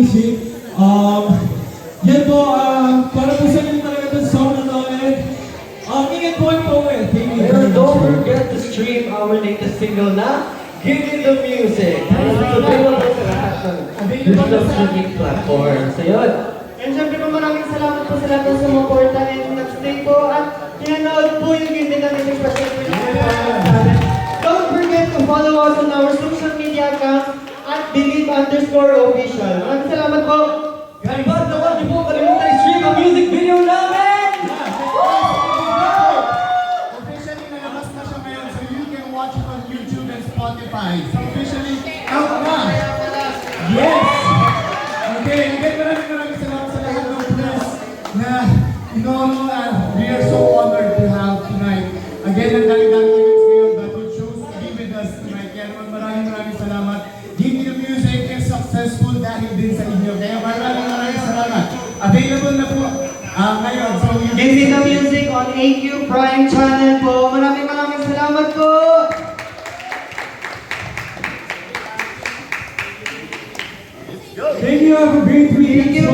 music. Yan po, para po sa inyo talaga itong song na to. Ingat po po eh. Thank you. And don't forget to stream our latest single na Give Me The Music. It's available sa lahat ng digital streaming platform. So yun. And syempre po maraming salamat po sa lahat ng sumuporta and nag-stay po at pinanood po yung Give Me The Music special po yung Don't forget to follow us on our social media account at believe_official. Maraming salamat po. Guys, huwag niyo po kalimutan i-stream ang music video namin! Officially, nalabas na siya ngayon, so you can watch it on YouTube and Spotify. So officially, out na! Yes! Okay, again, maraming salamat sa lahat ng press na, you know, we are so honored to have tonight. Again, ang dami-dami events ngayon that would choose to be with us tonight. Kaya naman maraming salamat. Give Me The Music is successful dahil din sa inyo. Kaya maraming salamat. Available na po ngayon. So, Give Me The Music on AQ Prime Channel po. Maraming salamat po. Thank you for being with me. Thank you.